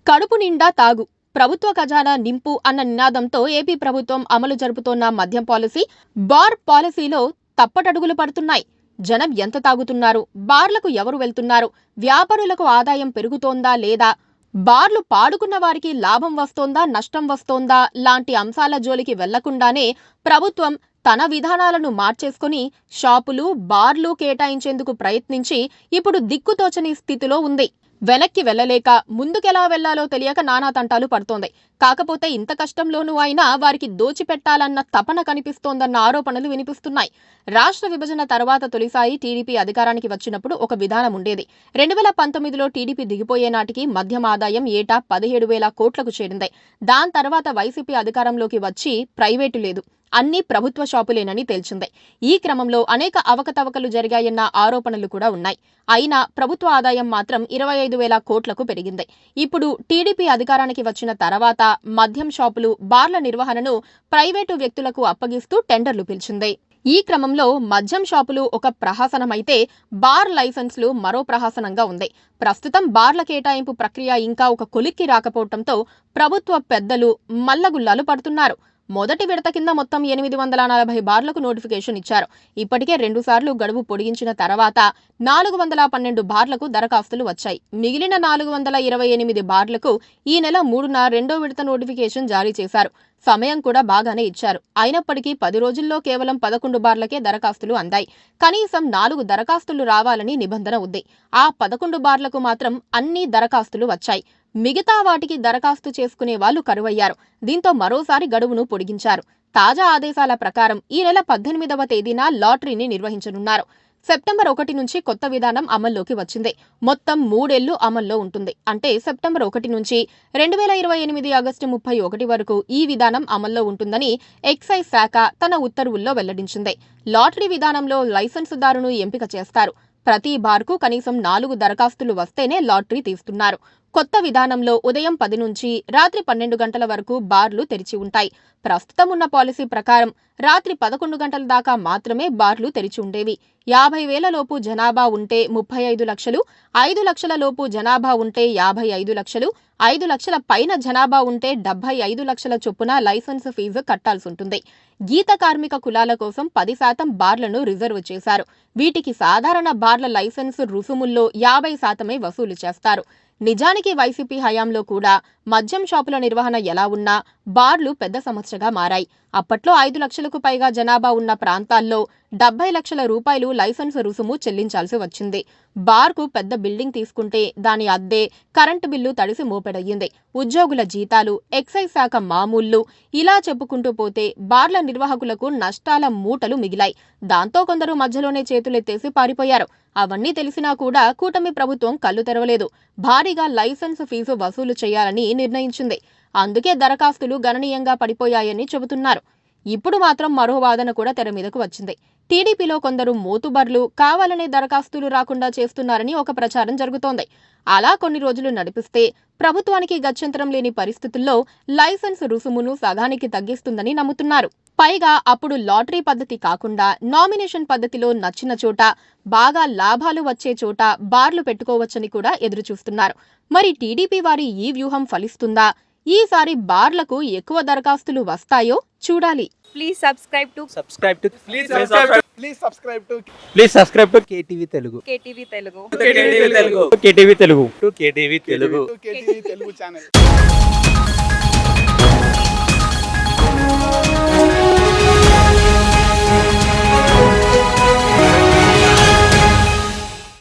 కడుపు నిండా తాగు, ప్రభుత్వ ఖజానా నింపు అన్న నినాదంతో ఏపీ ప్రభుత్వం అమలు జరుపుతోన్న మద్యం పాలసీ, బార్ పాలసీలో తప్పటడుగులు పడుతున్నాయి. జనం ఎంత తాగుతున్నారు, బార్లకు ఎవరు వెళ్తున్నారు, వ్యాపారులకు ఆదాయం పెరుగుతోందా లేదా, బార్లు పాడుకున్న వారికి లాభం వస్తోందా నష్టం వస్తోందా లాంటి అంశాల జోలికి వెళ్లకుండానే ప్రభుత్వం తన విధానాలను మార్చేసుకుని షాపులు, బార్లు కేటాయించేందుకు ప్రయత్నించి ఇప్పుడు దిక్కుతోచని స్థితిలో ఉంది. వెనక్కి వెళ్లలేక ముందుకెలా వెళ్లాలో తెలియక నానా తంటాలు పడుతోంది. కాకపోతే ఇంత కష్టంలోనూ అయినా వారికి దోచిపెట్టాలన్న తపన కనిపిస్తోందన్న ఆరోపణలు వినిపిస్తున్నాయి. రాష్ట్ర విభజన తర్వాత తొలిసారి టీడీపీ అధికారానికి వచ్చినప్పుడు ఒక విధానం ఉండేది. 2019లో టీడీపీ దిగిపోయే నాటికి మద్యం ఆదాయం ఏటా 17,000 కోట్లకు చేరింది. దాని తర్వాత వైసీపీ అధికారంలోకి వచ్చి ప్రైవేటు లేదు, అన్ని ప్రభుత్వ షాపులేనని తేల్చింది. ఈ క్రమంలో అనేక అవకతవకలు జరిగాయన్న ఆరోపణలు కూడా ఉన్నాయి. అయినా ప్రభుత్వ ఆదాయం మాత్రం 25,000 కోట్లకు పెరిగింది. ఇప్పుడు టీడీపీ అధికారానికి వచ్చిన తర్వాత మద్యం షాపులు, బార్ల నిర్వహణను ప్రైవేటు వ్యక్తులకు అప్పగిస్తూ టెండర్లు పిలిచింది. ఈ క్రమంలో మద్యం షాపులు ఒక ప్రహసనమైతే బార్ లైసెన్స్లు మరో ప్రహసనంగా ఉంది. ప్రస్తుతం బార్ల కేటాయింపు ప్రక్రియ ఇంకా ఒక కొలిక్కి రాకపోవడంతో ప్రభుత్వ పెద్దలు మల్లగుల్లాలు పడుతున్నారు. మొదటి విడత కింద మొత్తం 840 బార్లకు నోటిఫికేషన్ ఇచ్చారు. ఇప్పటికే 2 సార్లు గడువు పొడిగించిన తర్వాత 412 బార్లకు దరఖాస్తులు వచ్చాయి. మిగిలిన 428 బార్లకు ఈ నెల 3న రెండో విడత నోటిఫికేషన్ జారీ చేశారు. సమయం కూడా బాగానే ఇచ్చారు. అయినప్పటికీ 10 రోజుల్లో కేవలం 11 బార్లకే దరఖాస్తులు అందాయి. కనీసం 4 దరఖాస్తులు రావాలని నిబంధన ఉంది. ఆ 11 బార్లకు మాత్రం అన్ని దరఖాస్తులు వచ్చాయి. మిగతా వాటికి దరఖాస్తు చేసుకునే వాళ్లు కరువయ్యారు. దీంతో మరోసారి గడువును పొడిగించారు. తాజా ఆదేశాల ప్రకారం ఈ నెల 18వ తేదీన లాటరీని నిర్వహించనున్నారు. సెప్టెంబర్ 1 నుంచి కొత్త విధానం అమల్లోకి వచ్చింది. మొత్తం 3 ఏళ్లు అమల్లో ఉంటుంది. అంటే సెప్టెంబర్ 1 నుంచి 2028 ఆగస్టు 31 వరకు ఈ విధానం అమల్లో ఉంటుందని ఎక్సైజ్ శాఖ తన ఉత్తర్వుల్లో వెల్లడించింది. లాటరీ విధానంలో లైసెన్సుదారును ఎంపిక చేస్తారు. ప్రతి బార్కు కనీసం 4 దరఖాస్తులు వస్తేనే లాటరీ తీస్తున్నారు. కొత్త విధానంలో ఉదయం 10 నుంచి రాత్రి 12 గంటల వరకు బార్లు తెరిచి ఉంటాయి. ప్రస్తుతం ఉన్న పాలసీ ప్రకారం రాత్రి 11 గంటల దాకా మాత్రమే బార్లు తెరిచి ఉండేవి. 50,000 లోపు జనాభా ఉంటే 35 లక్షలు, 5 లక్షల లోపు జనాభా ఉంటే 55 లక్షలు, 5 లక్షల పైన జనాభా ఉంటే 75 లక్షల చొప్పున లైసెన్స్ ఫీజు కట్టాల్సి ఉంటుంది. గీత కార్మిక కులాల కోసం 10% బార్లను రిజర్వ్ చేశారు. వీటికి సాధారణ బార్ల లైసెన్స్ రుసుముల్లో 50% వసూలు చేస్తారు. నిజానికి వైసీపీ హయాంలో కూడా మద్యం షాపుల నిర్వహణ ఎలా ఉన్నా బార్లు పెద్ద సమస్యగా మారాయి. అప్పట్లో 5 లక్షలకు పైగా జనాభా ఉన్న ప్రాంతాల్లో 70 లక్షల రూపాయలు లైసెన్స్ రుసుము చెల్లించాల్సి వచ్చింది. బార్కు పెద్ద బిల్డింగ్ తీసుకుంటే దాని అద్దె, కరెంటు బిల్లు తడిసి మోపెడయ్యింది. ఉద్యోగుల జీతాలు, ఎక్సైజ్ శాఖ మామూళ్లు, ఇలా చెప్పుకుంటూ పోతే బార్ల నిర్వాహకులకు నష్టాల మూటలు మిగిలాయి. దాంతో కొందరు మధ్యలోనే చేతులెత్తేసి పారిపోయారు. అవన్నీ తెలిసినా కూడా కూటమి ప్రభుత్వం కళ్ళు తెరవలేదు. భారీగా లైసెన్స్ ఫీజు వసూలు చేయాలని నిర్ణయించింది. అందుకే దరఖాస్తులు గణనీయంగా పడిపోయాయని చెబుతున్నారు. ఇప్పుడు మాత్రం మరో వాదన కూడా తెర మీదకు వచ్చింది. టీడీపీలో కొందరు మోతుబర్లు కావాలనే దరఖాస్తులు రాకుండా చేస్తున్నారని ఒక ప్రచారం జరుగుతోంది. అలా కొన్ని రోజులు నడిపిస్తే ప్రభుత్వానికి గత్యంతరం లేని పరిస్థితుల్లో లైసెన్స్ రుసుమును సగానికి తగ్గిస్తుందని నమ్ముతున్నారు. పైగా అప్పుడు లాటరీ పద్ధతి కాకుండా నామినేషన్ పద్ధతిలో నచ్చిన చోట, బాగా లాభాలు వచ్చే చోట బార్లు పెట్టుకోవచ్చని కూడా ఎదురుచూస్తున్నారు. మరి టీడీపీ వారి ఈ వ్యూహం ఫలిస్తుందా? ఈసారి బార్లకు ఎక్కువ దరఖాస్తులు వస్తాయో చూడాలి. Please subscribe to KTV Telugu. KTV Telugu. KTV Telugu. KTV Telugu channel.